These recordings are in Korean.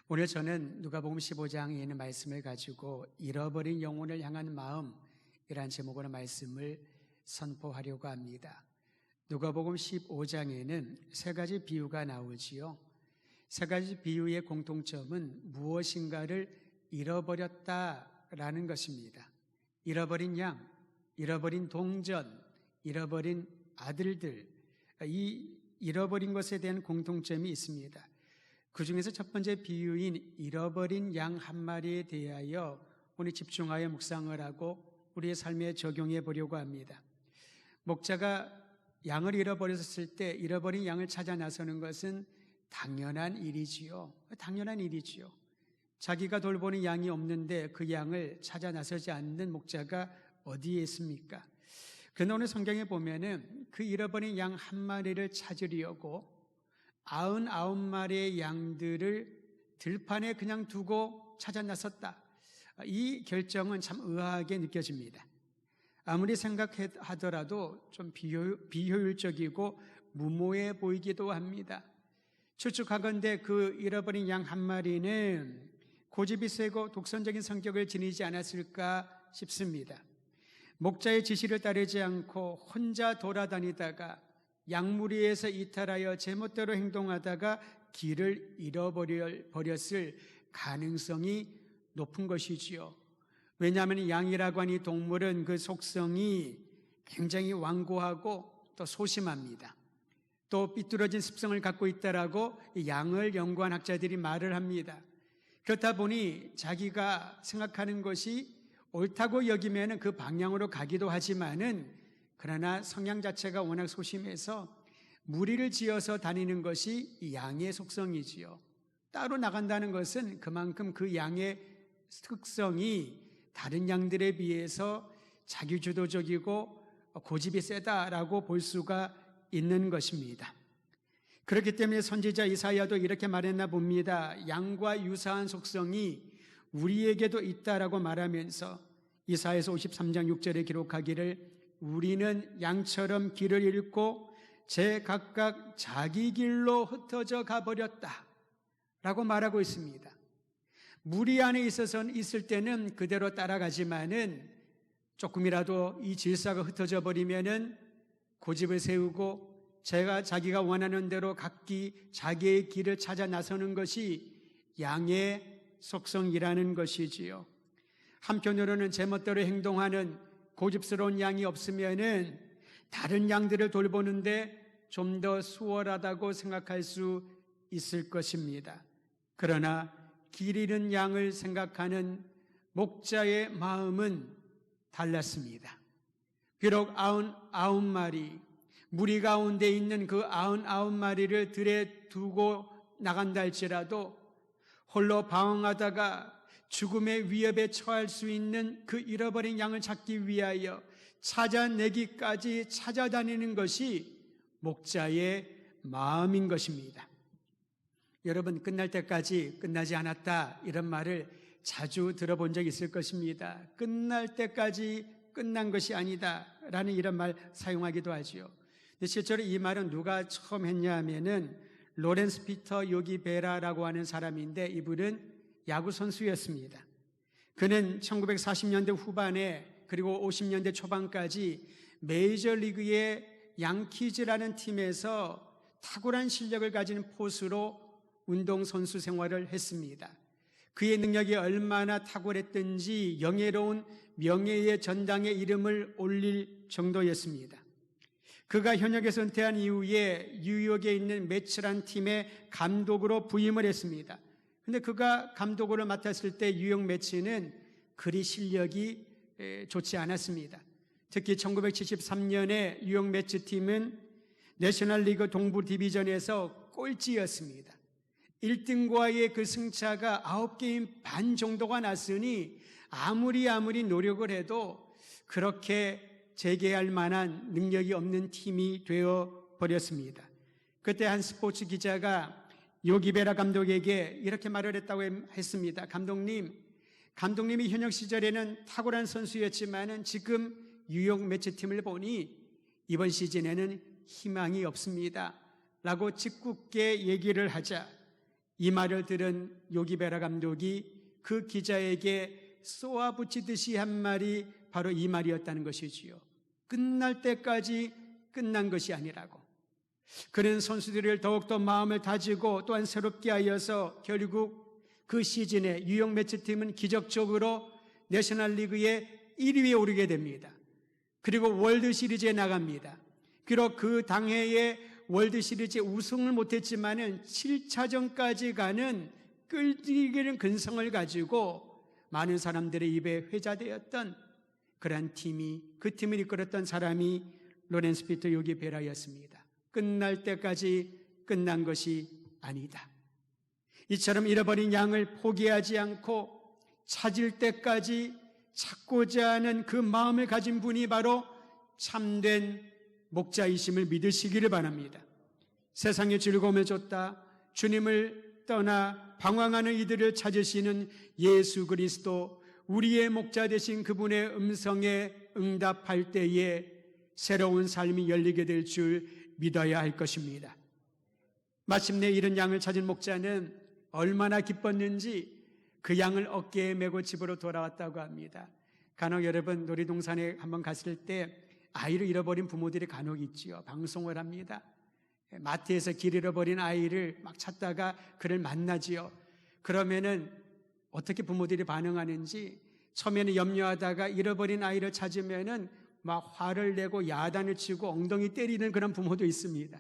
오늘 저는 누가복음 15장에 있는 말씀을 가지고 잃어버린 영혼을 향한 마음이란 제목으로 말씀을 선포하려고 합니다. 누가복음 15장에는 세 가지 비유가 나오지요. 세 가지 비유의 공통점은 무엇인가를 잃어버렸다라는 것입니다. 잃어버린 양, 잃어버린 동전, 잃어버린 아들들, 이 잃어버린 것에 대한 공통점이 있습니다. 그 중에서 첫 번째 비유인 잃어버린 양 한 마리에 대하여 오늘 집중하여 묵상을 하고 우리의 삶에 적용해 보려고 합니다. 목자가 양을 잃어버렸을 때 잃어버린 양을 찾아 나서는 것은 당연한 일이지요. 당연한 일이지요. 자기가 돌보는 양이 없는데 그 양을 찾아 나서지 않는 목자가 어디에 있습니까? 그런데 오늘 성경에 보면은 그 잃어버린 양 한 마리를 찾으려고 99마리의 양들을 들판에 그냥 두고 찾아 나섰다. 이 결정은 참 의아하게 느껴집니다. 아무리 생각하더라도 좀 비효율적이고 무모해 보이기도 합니다. 추측하건대 그 잃어버린 양 한 마리는 고집이 세고 독선적인 성격을 지니지 않았을까 싶습니다. 목자의 지시를 따르지 않고 혼자 돌아다니다가 양무리에서 이탈하여 제멋대로 행동하다가 길을 잃어버렸을 가능성이 높은 것이지요. 왜냐하면 양이라고 하는 이 동물은 그 속성이 굉장히 완고하고 또 소심합니다. 또 삐뚤어진 습성을 갖고 있다라고 양을 연구한 학자들이 말을 합니다. 그렇다 보니 자기가 생각하는 것이 옳다고 여기면 그 방향으로 가기도 하지만은 그러나 성향 자체가 워낙 소심해서 무리를 지어서 다니는 것이 양의 속성이지요. 따로 나간다는 것은 그만큼 그 양의 특성이 다른 양들에 비해서 자기주도적이고 고집이 세다라고 볼 수가 있는 것입니다. 그렇기 때문에 선지자 이사야도 이렇게 말했나 봅니다. 양과 유사한 속성이 우리에게도 있다라고 말하면서 이사야서 53장 6절에 기록하기를 우리는 양처럼 길을 잃고 각각 자기 길로 흩어져 가버렸다 라고 말하고 있습니다. 무리 안에 있을 때는 그대로 따라가지만은 조금이라도 이 질서가 흩어져 버리면은 고집을 세우고 자기가 원하는 대로 각기 자기의 길을 찾아 나서는 것이 양의 속성이라는 것이지요. 한편으로는 제멋대로 행동하는 고집스러운 양이 없으면은 다른 양들을 돌보는데 좀 더 수월하다고 생각할 수 있을 것입니다. 그러나 길 잃은 양을 생각하는 목자의 마음은 달랐습니다. 비록 99마리, 무리 가운데 있는 그 99마리를 들에 두고 나간다 할지라도 홀로 방황하다가 죽음의 위협에 처할 수 있는 그 잃어버린 양을 찾기 위하여 찾아내기까지 찾아다니는 것이 목자의 마음인 것입니다. 여러분, 끝날 때까지 끝나지 않았다 이런 말을 자주 들어본 적 있을 것입니다. 끝날 때까지 끝난 것이 아니다 라는 이런 말 사용하기도 하지요. 근데 실제로 이 말은 누가 처음 했냐 하면은 로렌스 피터 요기 베라라고 하는 사람인데 이분은 야구 선수였습니다. 그는 1940년대 후반에 그리고 50년대 초반까지 메이저리그의 양키즈라는 팀에서 탁월한 실력을 가진 포수로 운동선수 생활을 했습니다. 그의 능력이 얼마나 탁월했든지 영예로운 명예의 전당에 이름을 올릴 정도였습니다. 그가 현역에서 은퇴한 이후에 뉴욕에 있는 매츠란 팀의 감독으로 부임을 했습니다. 근데 그가 감독으로 맡았을 때 뉴욕 매츠는 그리 실력이 좋지 않았습니다. 특히 1973년에 뉴욕 매츠 팀은 내셔널리그 동부 디비전에서 꼴찌였습니다. 1등과의 그 승차가 9게임 반 정도가 났으니 아무리 노력을 해도 그렇게 재개할 만한 능력이 없는 팀이 되어버렸습니다. 그때 한 스포츠 기자가 요기베라 감독에게 이렇게 말을 했다고 했습니다. 감독님이 현역 시절에는 탁월한 선수였지만은 지금 뉴욕 매치 팀을 보니 이번 시즌에는 희망이 없습니다 라고 짓궂게 얘기를 하자 이 말을 들은 요기베라 감독이 그 기자에게 쏘아붙이듯이 한 말이 바로 이 말이었다는 것이지요. 끝날 때까지 끝난 것이 아니라고. 그는 선수들을 더욱더 마음을 다지고 또한 새롭게 하여서 결국 그 시즌에 뉴욕 매치팀은 기적적으로 내셔널리그의 1위에 오르게 됩니다. 그리고 월드시리즈에 나갑니다. 비록 그 당해에 월드시리즈 우승을 못했지만은 7차전까지 가는 끌리는 근성을 가지고 많은 사람들의 입에 회자되었던 그러한 팀이, 그 팀을 이끌었던 사람이 로렌스 피터 요기베라였습니다. 끝날 때까지 끝난 것이 아니다. 이처럼 잃어버린 양을 포기하지 않고 찾을 때까지 찾고자 하는 그 마음을 가진 분이 바로 참된 목자이심을 믿으시기를 바랍니다. 세상의 즐거움을 줬다 주님을 떠나 방황하는 이들을 찾으시는 예수 그리스도, 우리의 목자 되신 그분의 음성에 응답할 때에 새로운 삶이 열리게 될 줄 믿어야 할 것입니다. 마침내 이런 양을 찾은 목자는 얼마나 기뻤는지 그 양을 어깨에 메고 집으로 돌아왔다고 합니다. 간혹 여러분 놀이동산에 한번 갔을 때 아이를 잃어버린 부모들이 간혹 있지요. 방송을 합니다. 마트에서 길 잃어버린 아이를 막 찾다가 그를 만나지요. 그러면은 어떻게 부모들이 반응하는지, 처음에는 염려하다가 잃어버린 아이를 찾으면은 막 화를 내고 야단을 치고 엉덩이 때리는 그런 부모도 있습니다.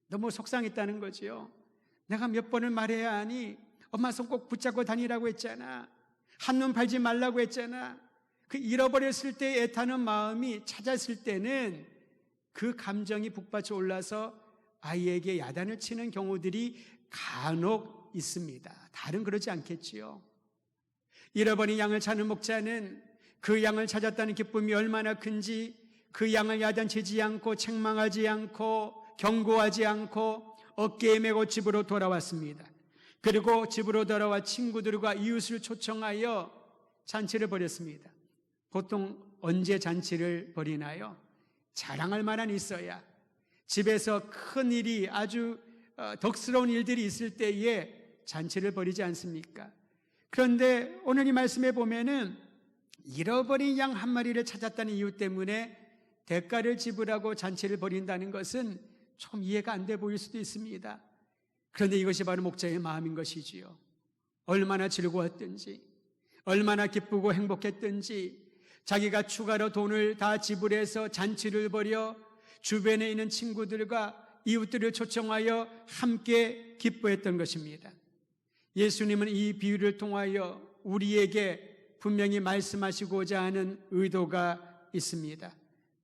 너무 속상했다는 거지요. 내가 몇 번을 말해야 하니, 엄마 손 꼭 붙잡고 다니라고 했잖아. 한눈 팔지 말라고 했잖아. 그 잃어버렸을 때 애타는 마음이 찾았을 때는 그 감정이 북받쳐 올라서 아이에게 야단을 치는 경우들이 간혹 있습니다. 다른 그러지 않겠지요. 잃어버린 양을 찾는 목자는 그 양을 찾았다는 기쁨이 얼마나 큰지 그 양을 야단치지 않고 책망하지 않고 경고하지 않고 어깨에 메고 집으로 돌아왔습니다. 그리고 집으로 돌아와 친구들과 이웃을 초청하여 잔치를 벌였습니다. 보통 언제 잔치를 벌이나요? 자랑할 만한 있어야, 집에서 큰 일이, 아주 덕스러운 일들이 있을 때에 잔치를 벌이지 않습니까? 그런데 오늘 이 말씀에 보면은 잃어버린 양 한 마리를 찾았다는 이유 때문에 대가를 지불하고 잔치를 벌인다는 것은 좀 이해가 안 돼 보일 수도 있습니다. 그런데 이것이 바로 목자의 마음인 것이지요. 얼마나 즐거웠든지, 얼마나 기쁘고 행복했든지 자기가 추가로 돈을 다 지불해서 잔치를 벌여 주변에 있는 친구들과 이웃들을 초청하여 함께 기뻐했던 것입니다. 예수님은 이 비유를 통하여 우리에게 분명히 말씀하시고자 하는 의도가 있습니다.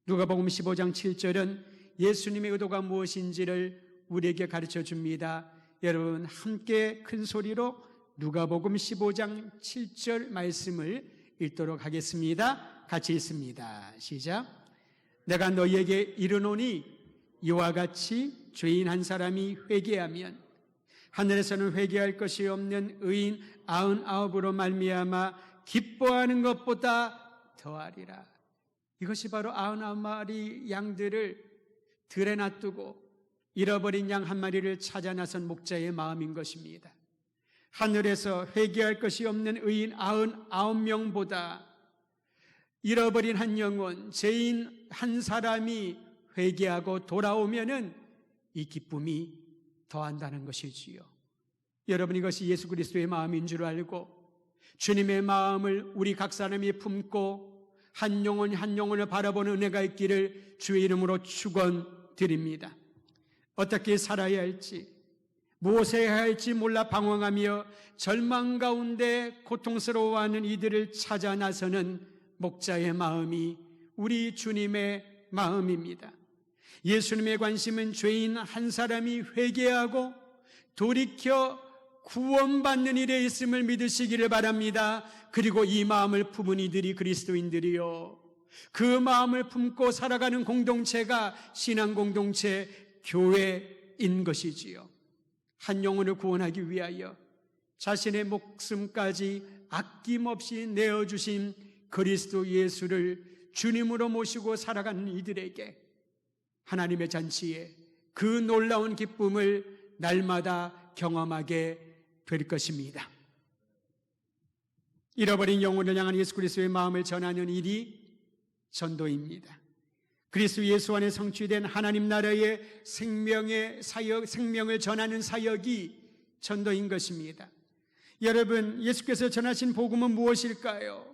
누가복음 15장 7절은 예수님의 의도가 무엇인지를 우리에게 가르쳐 줍니다. 여러분 함께 큰 소리로 누가복음 15장 7절 말씀을 읽도록 하겠습니다. 같이 읽습니다. 시작. 내가 너희에게 이르노니 이와 같이 죄인 한 사람이 회개하면 하늘에서는 회개할 것이 없는 의인 99으로 말미암아 기뻐하는 것보다 더하리라. 이것이 바로 99마리 양들을 들에 놔두고 잃어버린 양 한 마리를 찾아 나선 목자의 마음인 것입니다. 하늘에서 회개할 것이 없는 의인 99명보다 잃어버린 한 영혼, 죄인 한 사람이 회개하고 돌아오면은 이 기쁨이 더한다는 것이지요. 여러분, 이것이 예수 그리스도의 마음인 줄 알고 주님의 마음을 우리 각 사람이 품고 한 영혼 한 영혼을 바라보는 은혜가 있기를 주의 이름으로 축원드립니다. 어떻게 살아야 할지, 무엇을 해야 할지 몰라 방황하며 절망 가운데 고통스러워하는 이들을 찾아 나서는 목자의 마음이 우리 주님의 마음입니다. 예수님의 관심은 죄인 한 사람이 회개하고 돌이켜 구원받는 일에 있음을 믿으시기를 바랍니다. 그리고 이 마음을 품은 이들이 그리스도인들이요, 그 마음을 품고 살아가는 공동체가 신앙 공동체, 교회인 것이지요. 한 영혼을 구원하기 위하여 자신의 목숨까지 아낌없이 내어주신 그리스도 예수를 주님으로 모시고 살아가는 이들에게 하나님의 잔치에 그 놀라운 기쁨을 날마다 경험하게 될 것입니다. 잃어버린 영혼을 향한 예수 그리스도의 마음을 전하는 일이 전도입니다. 그리스도 예수 안에 성취된 하나님 나라의 생명의 사역, 생명을 전하는 사역이 전도인 것입니다. 여러분, 예수께서 전하신 복음은 무엇일까요?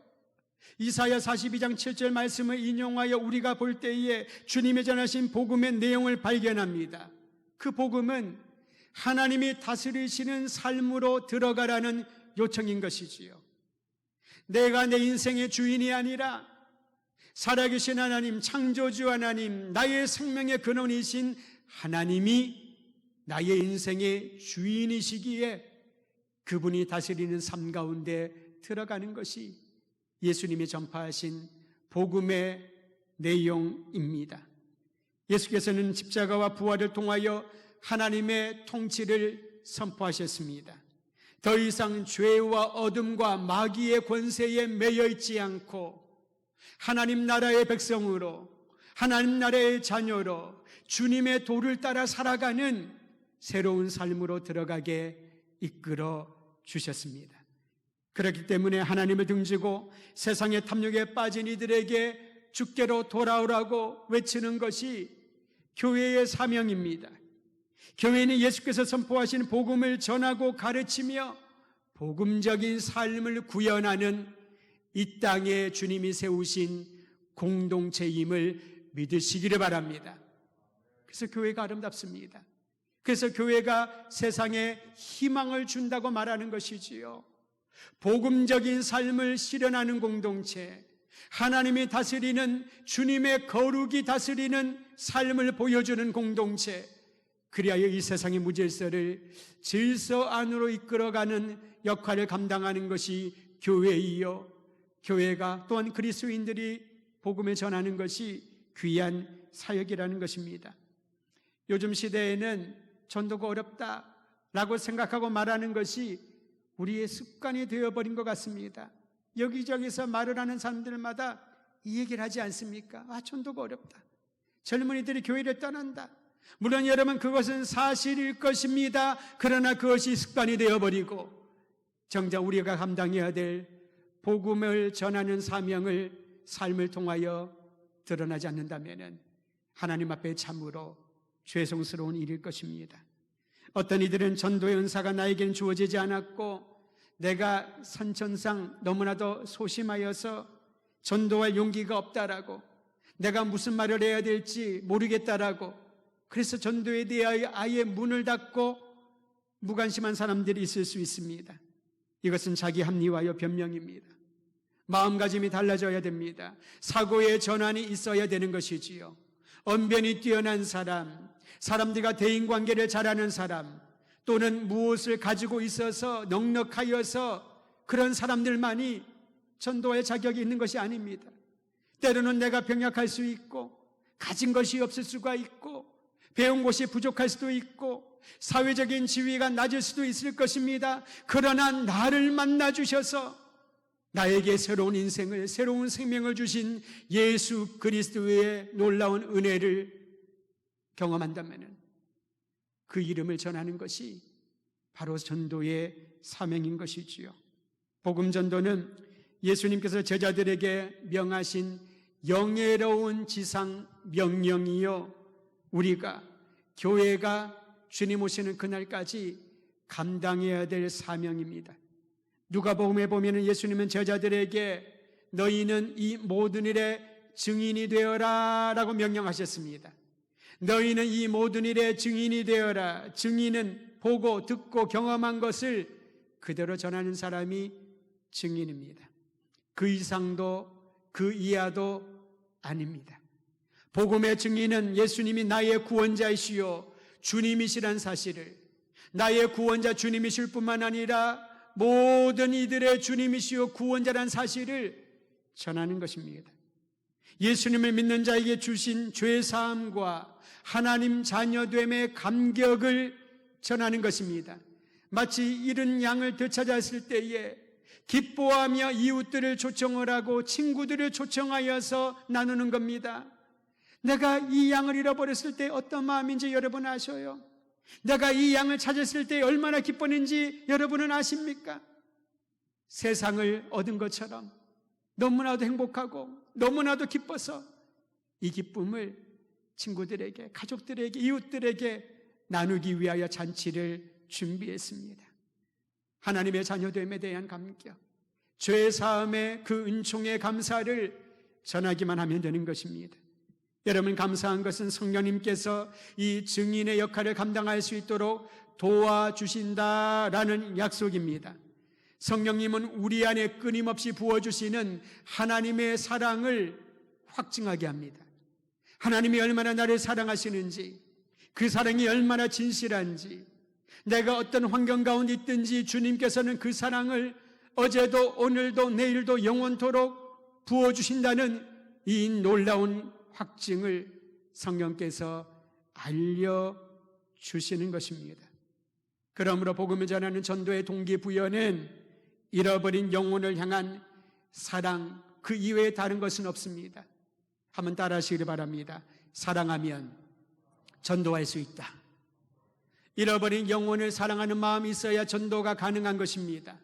이사야 42장 7절 말씀을 인용하여 우리가 볼 때에 주님이 전하신 복음의 내용을 발견합니다. 그 복음은 하나님이 다스리시는 삶으로 들어가라는 요청인 것이지요. 내가 내 인생의 주인이 아니라 살아계신 하나님, 창조주 하나님, 나의 생명의 근원이신 하나님이 나의 인생의 주인이시기에 그분이 다스리는 삶 가운데 들어가는 것이 예수님이 전파하신 복음의 내용입니다. 예수께서는 십자가와 부활을 통하여 하나님의 통치를 선포하셨습니다. 더 이상 죄와 어둠과 마귀의 권세에 매여 있지 않고 하나님 나라의 백성으로, 하나님 나라의 자녀로 주님의 도를 따라 살아가는 새로운 삶으로 들어가게 이끌어 주셨습니다. 그렇기 때문에 하나님을 등지고 세상의 탐욕에 빠진 이들에게 주께로 돌아오라고 외치는 것이 교회의 사명입니다. 교회는 예수께서 선포하신 복음을 전하고 가르치며 복음적인 삶을 구현하는 이 땅에 주님이 세우신 공동체임을 믿으시기를 바랍니다. 그래서 교회가 아름답습니다. 그래서 교회가 세상에 희망을 준다고 말하는 것이지요. 복음적인 삶을 실현하는 공동체, 하나님이 다스리는, 주님의 거룩이 다스리는 삶을 보여주는 공동체, 그리하여 이 세상의 무질서를 질서 안으로 이끌어가는 역할을 감당하는 것이 교회이요, 교회가 또한 그리스도인들이 복음을 전하는 것이 귀한 사역이라는 것입니다. 요즘 시대에는 전도가 어렵다라고 생각하고 말하는 것이 우리의 습관이 되어버린 것 같습니다. 여기저기서 말을 하는 사람들마다 이 얘기를 하지 않습니까? 전도가 어렵다. 젊은이들이 교회를 떠난다. 물론 여러분, 그것은 사실일 것입니다. 그러나 그것이 습관이 되어버리고 정작 우리가 감당해야 될 복음을 전하는 사명을 삶을 통하여 드러나지 않는다면 하나님 앞에 참으로 죄송스러운 일일 것입니다. 어떤 이들은 전도의 은사가 나에게는 주어지지 않았고 내가 선천상 너무나도 소심하여서 전도할 용기가 없다라고, 내가 무슨 말을 해야 될지 모르겠다라고, 그래서 전도에 대하여 아예 문을 닫고 무관심한 사람들이 있을 수 있습니다. 이것은 자기 합리화요 변명입니다. 마음가짐이 달라져야 됩니다. 사고의 전환이 있어야 되는 것이지요. 언변이 뛰어난 사람, 사람들과 대인관계를 잘하는 사람, 또는 무엇을 가지고 있어서 넉넉하여서 그런 사람들만이 전도할 자격이 있는 것이 아닙니다. 때로는 내가 병약할 수 있고 가진 것이 없을 수가 있고 배운 것이 부족할 수도 있고 사회적인 지위가 낮을 수도 있을 것입니다. 그러나 나를 만나 주셔서 나에게 새로운 인생을, 새로운 생명을 주신 예수 그리스도의 놀라운 은혜를 경험한다면 그 이름을 전하는 것이 바로 전도의 사명인 것이지요. 복음 전도는 예수님께서 제자들에게 명하신 영예로운 지상 명령이요, 우리가 교회가 주님 오시는 그날까지 감당해야 될 사명입니다. 누가복음에 보면 예수님은 제자들에게 너희는 이 모든 일의 증인이 되어라 라고 명령하셨습니다. 너희는 이 모든 일의 증인이 되어라. 증인은 보고 듣고 경험한 것을 그대로 전하는 사람이 증인입니다. 그 이상도 그 이하도 아닙니다. 복음의 증인은 예수님이 나의 구원자이시요 주님이시란 사실을, 나의 구원자 주님이실 뿐만 아니라 모든 이들의 주님이시요 구원자란 사실을 전하는 것입니다. 예수님을 믿는 자에게 주신 죄사함과 하나님 자녀됨의 감격을 전하는 것입니다. 마치 잃은 양을 되찾았을 때에 기뻐하며 이웃들을 초청을 하고 친구들을 초청하여서 나누는 겁니다. 내가 이 양을 잃어버렸을 때 어떤 마음인지 여러분 아셔요? 내가 이 양을 찾았을 때 얼마나 기뻤는지 여러분은 아십니까? 세상을 얻은 것처럼 너무나도 행복하고 너무나도 기뻐서 이 기쁨을 친구들에게, 가족들에게, 이웃들에게 나누기 위하여 잔치를 준비했습니다. 하나님의 자녀됨에 대한 감격, 죄 사함의 그 은총의 감사를 전하기만 하면 되는 것입니다. 여러분, 감사한 것은 성령님께서 이 증인의 역할을 감당할 수 있도록 도와주신다라는 약속입니다. 성령님은 우리 안에 끊임없이 부어주시는 하나님의 사랑을 확증하게 합니다. 하나님이 얼마나 나를 사랑하시는지, 그 사랑이 얼마나 진실한지, 내가 어떤 환경 가운데 있든지 주님께서는 그 사랑을 어제도 오늘도 내일도 영원토록 부어주신다는 이 놀라운 확증을 성령께서 알려주시는 것입니다. 그러므로 복음을 전하는 전도의 동기부여는 잃어버린 영혼을 향한 사랑, 그 이외에 다른 것은 없습니다. 한번 따라하시기를 바랍니다. 사랑하면 전도할 수 있다. 잃어버린 영혼을 사랑하는 마음이 있어야 전도가 가능한 것입니다.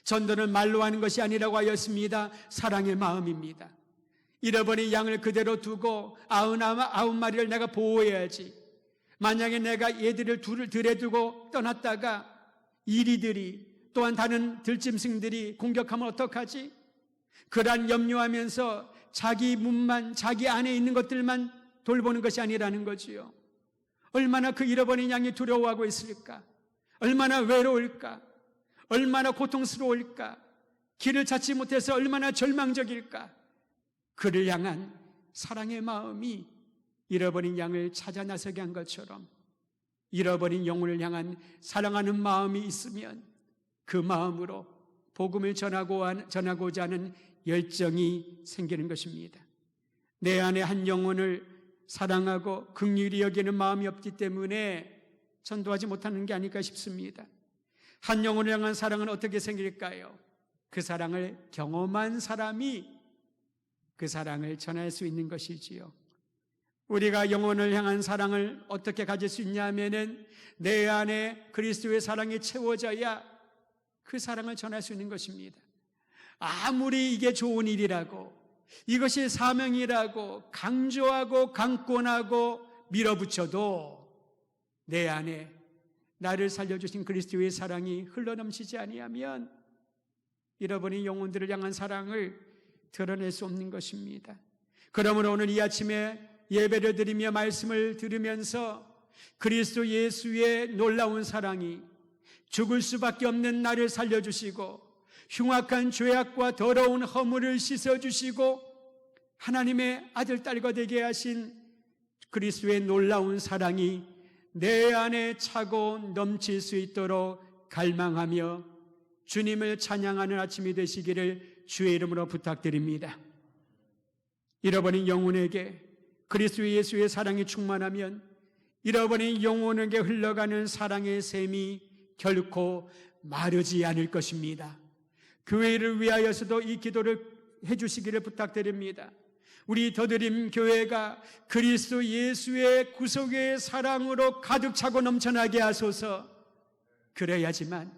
전도는 말로 하는 것이 아니라고 하였습니다. 사랑의 마음입니다. 잃어버린 양을 그대로 두고 99마리를 내가 보호해야지. 만약에 내가 얘들을 들에 두고 떠났다가 이리들이 또한 다른 들짐승들이 공격하면 어떡하지? 그러한 염려하면서 자기 문만, 자기 안에 있는 것들만 돌보는 것이 아니라는 거지요. 얼마나 그 잃어버린 양이 두려워하고 있을까? 얼마나 외로울까? 얼마나 고통스러울까? 길을 찾지 못해서 얼마나 절망적일까? 그를 향한 사랑의 마음이 잃어버린 양을 찾아 나서게 한 것처럼 잃어버린 영혼을 향한 사랑하는 마음이 있으면 그 마음으로 복음을 전하고자 하는 열정이 생기는 것입니다. 내 안에 한 영혼을 사랑하고 긍휼히 여기는 마음이 없기 때문에 전도하지 못하는 게 아닐까 싶습니다. 한 영혼을 향한 사랑은 어떻게 생길까요? 그 사랑을 경험한 사람이 그 사랑을 전할 수 있는 것이지요. 우리가 영혼을 향한 사랑을 어떻게 가질 수 있냐면은 내 안에 그리스도의 사랑이 채워져야 그 사랑을 전할 수 있는 것입니다. 아무리 이게 좋은 일이라고, 이것이 사명이라고 강조하고 강권하고 밀어붙여도 내 안에 나를 살려주신 그리스도의 사랑이 흘러넘치지 아니하면 잃어버린 영혼들을 향한 사랑을 드러낼 수 없는 것입니다. 그러므로 오늘 이 아침에 예배를 드리며 말씀을 들으면서 그리스도 예수의 놀라운 사랑이 죽을 수밖에 없는 나를 살려주시고 흉악한 죄악과 더러운 허물을 씻어주시고 하나님의 아들, 딸과 되게 하신 그리스도의 놀라운 사랑이 내 안에 차고 넘칠 수 있도록 갈망하며 주님을 찬양하는 아침이 되시기를 주의 이름으로 부탁드립니다. 잃어버린 영혼에게 그리스도 예수의 사랑이 충만하면 잃어버린 영혼에게 흘러가는 사랑의 샘이 결코 마르지 않을 것입니다. 교회를 위하여서도 이 기도를 해주시기를 부탁드립니다. 우리 더드림 교회가 그리스도 예수의 구속의 사랑으로 가득 차고 넘쳐나게 하소서. 그래야지만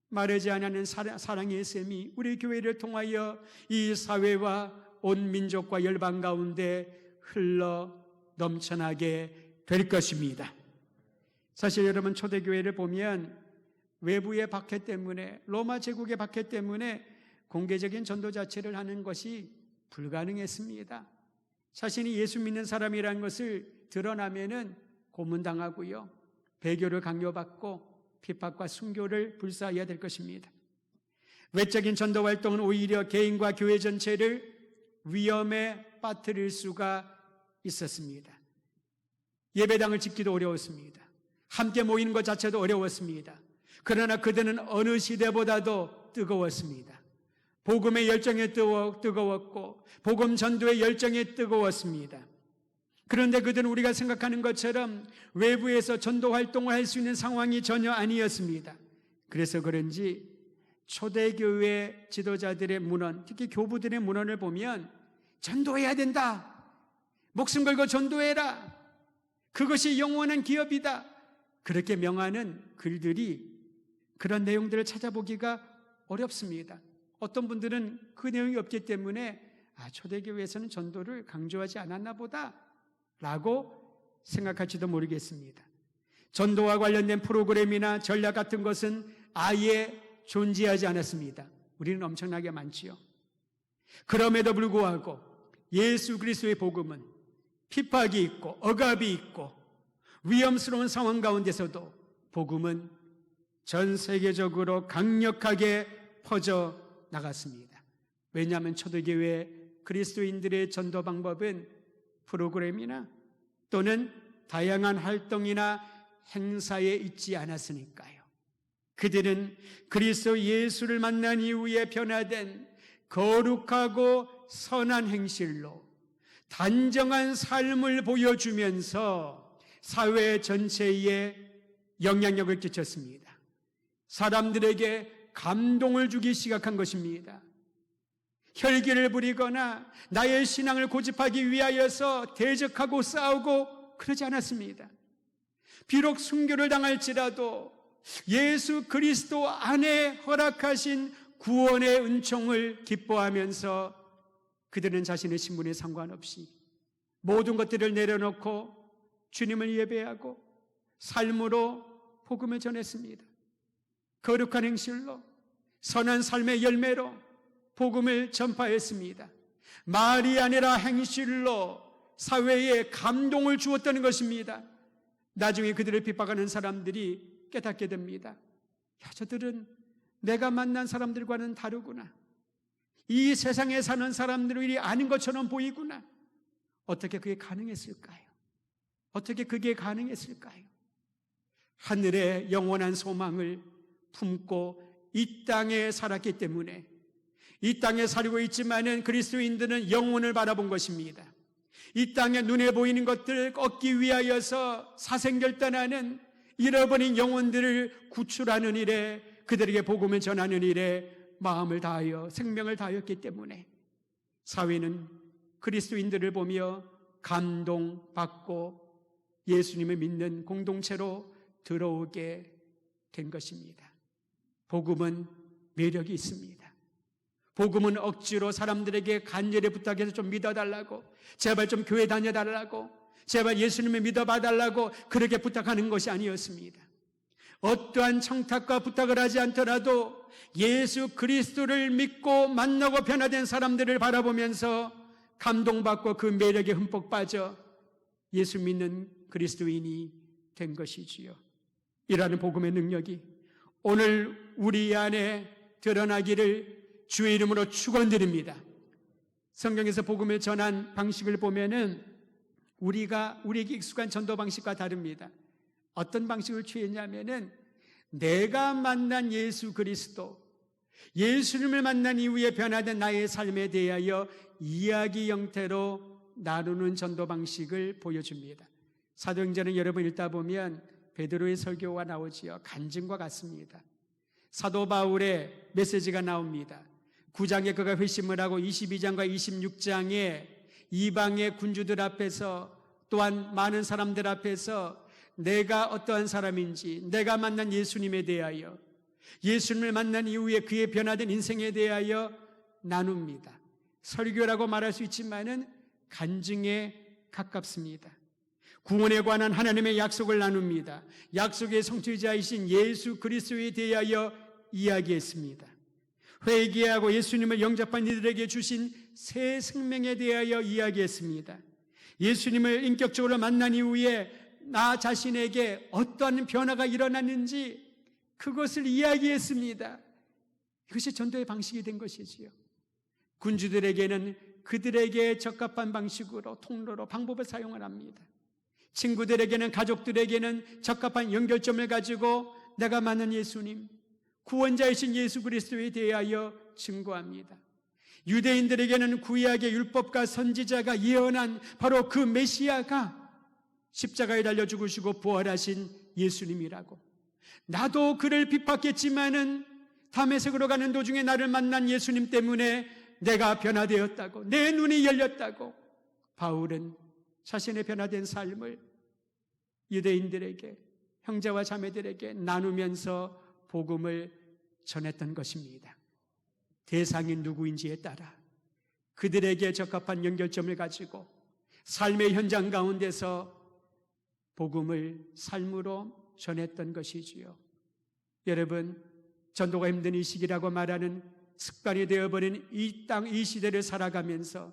마르지 않는 사랑의 샘이 우리 교회를 통하여 이 사회와 온 민족과 열방 가운데 흘러 넘쳐나게 될 것입니다. 사실 여러분, 초대교회를 보면 외부의 박해 때문에, 로마 제국의 박해 때문에 공개적인 전도 자체를 하는 것이 불가능했습니다. 자신이 예수 믿는 사람이라는 것을 드러나면은 고문당하고요, 배교를 강요받고 핍박과 순교를 불사해야 될 것입니다. 외적인 전도 활동은 오히려 개인과 교회 전체를 위험에 빠뜨릴 수가 있었습니다. 예배당을 짓기도 어려웠습니다. 함께 모이는 것 자체도 어려웠습니다. 그러나 그들은 어느 시대보다도 뜨거웠습니다. 복음의 열정에 뜨거웠고 복음 전도의 열정에 뜨거웠습니다. 그런데 그들은 우리가 생각하는 것처럼 외부에서 전도 활동을 할 수 있는 상황이 전혀 아니었습니다. 그래서 그런지 초대교회 지도자들의 문언, 특히 교부들의 문언을 보면 전도해야 된다, 목숨 걸고 전도해라, 그것이 영원한 기업이다, 그렇게 명하는 글들이 그런 내용들을 찾아보기가 어렵습니다. 어떤 분들은 그 내용이 없기 때문에 초대교회에서는 전도를 강조하지 않았나 보다 라고 생각할지도 모르겠습니다. 전도와 관련된 프로그램이나 전략 같은 것은 아예 존재하지 않았습니다. 우리는 엄청나게 많지요. 그럼에도 불구하고 예수 그리스도의 복음은 핍박이 있고 억압이 있고 위험스러운 상황 가운데서도 복음은 전 세계적으로 강력하게 퍼져 나갔습니다. 왜냐하면 초대교회 그리스도인들의 전도 방법은 프로그램이나 또는 다양한 활동이나 행사에 있지 않았으니까요. 그들은 그리스도 예수를 만난 이후에 변화된 거룩하고 선한 행실로 단정한 삶을 보여주면서 사회 전체에 영향력을 끼쳤습니다. 사람들에게 감동을 주기 시작한 것입니다. 혈기를 부리거나 나의 신앙을 고집하기 위하여서 대적하고 싸우고 그러지 않았습니다. 비록 순교를 당할지라도 예수 그리스도 안에 허락하신 구원의 은총을 기뻐하면서 그들은 자신의 신분에 상관없이 모든 것들을 내려놓고 주님을 예배하고 삶으로 복음을 전했습니다. 거룩한 행실로 선한 삶의 열매로 복음을 전파했습니다. 말이 아니라 행실로 사회에 감동을 주었다는 것입니다. 나중에 그들을 핍박하는 사람들이 깨닫게 됩니다. 저들은 내가 만난 사람들과는 다르구나. 이 세상에 사는 사람들이 아닌 것처럼 보이구나. 어떻게 그게 가능했을까요? 어떻게 그게 가능했을까요? 하늘의 영원한 소망을 품고 이 땅에 살았기 때문에 이 땅에 살고 있지만은 그리스도인들은 영혼을 바라본 것입니다. 이 땅에 눈에 보이는 것들을 얻기 위하여서 사생결단하는 잃어버린 영혼들을 구출하는 일에 그들에게 복음을 전하는 일에 마음을 다하여 생명을 다하였기 때문에 사회는 그리스도인들을 보며 감동받고 예수님을 믿는 공동체로 들어오게 된 것입니다. 복음은 매력이 있습니다. 복음은 억지로 사람들에게 간절히 부탁해서 좀 믿어달라고, 제발 좀 교회 다녀달라고, 제발 예수님을 믿어봐달라고 그렇게 부탁하는 것이 아니었습니다. 어떠한 청탁과 부탁을 하지 않더라도 예수 그리스도를 믿고 만나고 변화된 사람들을 바라보면서 감동받고 그 매력에 흠뻑 빠져 예수 믿는 그리스도인이 된 것이지요. 이라는 복음의 능력이 오늘 우리 안에 드러나기를 주의 이름으로 축원드립니다. 성경에서 복음을 전한 방식을 보면은 우리에게 익숙한 전도 방식과 다릅니다. 어떤 방식을 취했냐면은 내가 만난 예수 그리스도, 예수님을 만난 이후에 변화된 나의 삶에 대하여 이야기 형태로 나누는 전도 방식을 보여줍니다. 사도행전은 여러분 읽다 보면 베드로의 설교가 나오지요. 간증과 같습니다. 사도 바울의 메시지가 나옵니다. 9장에 그가 회심을 하고 22장과 26장에 이방의 군주들 앞에서 또한 많은 사람들 앞에서 내가 어떠한 사람인지, 내가 만난 예수님에 대하여, 예수님을 만난 이후에 그의 변화된 인생에 대하여 나눕니다. 설교라고 말할 수 있지만은 간증에 가깝습니다. 구원에 관한 하나님의 약속을 나눕니다. 약속의 성취자이신 예수 그리스도에 대하여 이야기했습니다. 회개하고 예수님을 영접한 이들에게 주신 새 생명에 대하여 이야기했습니다. 예수님을 인격적으로 만난 이후에 나 자신에게 어떠한 변화가 일어났는지 그것을 이야기했습니다. 이것이 전도의 방식이 된 것이지요. 군주들에게는 그들에게 적합한 방식으로 통로로 방법을 사용을 합니다. 친구들에게는, 가족들에게는 적합한 연결점을 가지고 내가 만난 예수님, 구원자이신 예수 그리스도에 대하여 증거합니다. 유대인들에게는 구약의 율법과 선지자가 예언한 바로 그 메시아가 십자가에 달려 죽으시고 부활하신 예수님이라고, 나도 그를 핍박했지만은 다메섹으로 가는 도중에 나를 만난 예수님 때문에 내가 변화되었다고, 내 눈이 열렸다고 바울은 자신의 변화된 삶을 유대인들에게, 형제와 자매들에게 나누면서 복음을 전했던 것입니다. 대상이 누구인지에 따라 그들에게 적합한 연결점을 가지고 삶의 현장 가운데서 복음을 삶으로 전했던 것이지요. 여러분, 전도가 힘든 이 시기라고 말하는 습관이 되어버린 이 땅, 이 시대를 살아가면서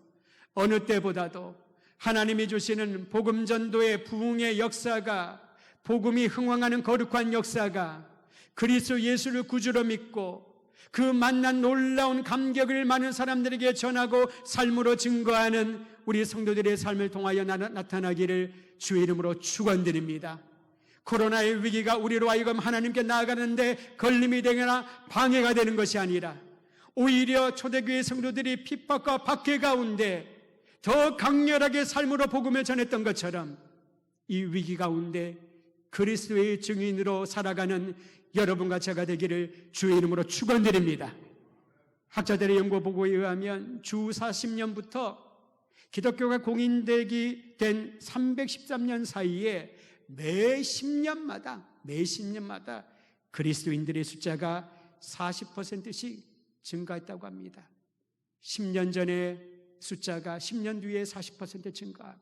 어느 때보다도 하나님이 주시는 복음 전도의 부흥의 역사가, 복음이 흥왕하는 거룩한 역사가, 그리스도 예수를 구주로 믿고 그 만난 놀라운 감격을 많은 사람들에게 전하고 삶으로 증거하는 우리 성도들의 삶을 통하여 나타나기를 주의 이름으로 축원드립니다. 코로나의 위기가 우리로 하여금 하나님께 나아가는데 걸림이 되거나 방해가 되는 것이 아니라 오히려 초대교회 성도들이 핍박과 박해 가운데 더 강렬하게 삶으로 복음을 전했던 것처럼 이 위기 가운데 그리스도의 증인으로 살아가는 여러분과 제가 되기를 주의 이름으로 축원드립니다. 학자들의 연구 보고에 의하면 주 40년부터 기독교가 공인되기 된 313년 사이에 매 10년마다 그리스도인들의 숫자가 40%씩 증가했다고 합니다. 10년 전에 숫자가 10년 뒤에 40% 증가하고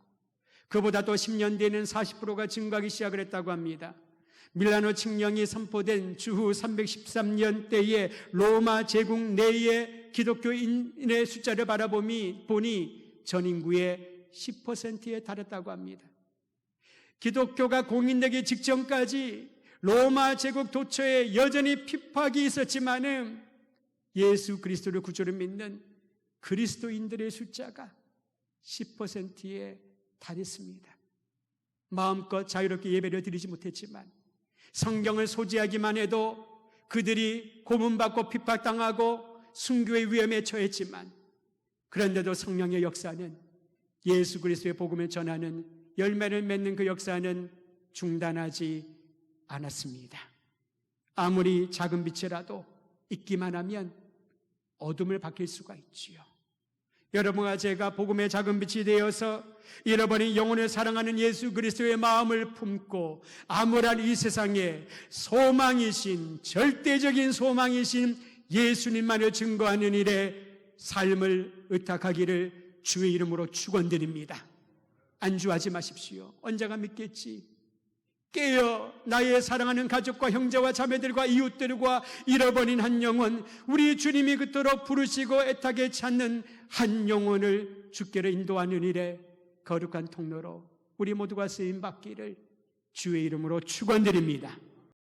그보다 또 10년 뒤에는 40%가 증가하기 시작을 했다고 합니다. 밀라노 칙령이 선포된 주후 313년 때의 로마 제국 내의 기독교인의 숫자를 보니 전 인구의 10%에 달했다고 합니다. 기독교가 공인되기 직전까지 로마 제국 도처에 여전히 핍박이 있었지만은 예수 그리스도를 구주로 믿는 그리스도인들의 숫자가 10%에 달했습니다. 마음껏 자유롭게 예배를 드리지 못했지만 성경을 소지하기만 해도 그들이 고문받고 핍박당하고 순교의 위험에 처했지만 그런데도 성령의 역사는 예수 그리스도의 복음을 전하는 열매를 맺는 그 역사는 중단하지 않았습니다. 아무리 작은 빛이라도 있기만 하면 어둠을 밝힐 수가 있지요. 여러분과 제가 복음의 작은 빛이 되어서 잃어버린 영혼을 사랑하는 예수 그리스도의 마음을 품고 암울한 이 세상에 소망이신, 절대적인 소망이신 예수님만을 증거하는 일에 삶을 의탁하기를 주의 이름으로 축원드립니다. 안주하지 마십시오. 언제가 믿겠지? 깨어 나의 사랑하는 가족과 형제와 자매들과 이웃들과 잃어버린 한 영혼, 우리 주님이 그토록 부르시고 애타게 찾는 한 영혼을 주께로 인도하는 일에 거룩한 통로로 우리 모두가 쓰임받기를 주의 이름으로 축원드립니다.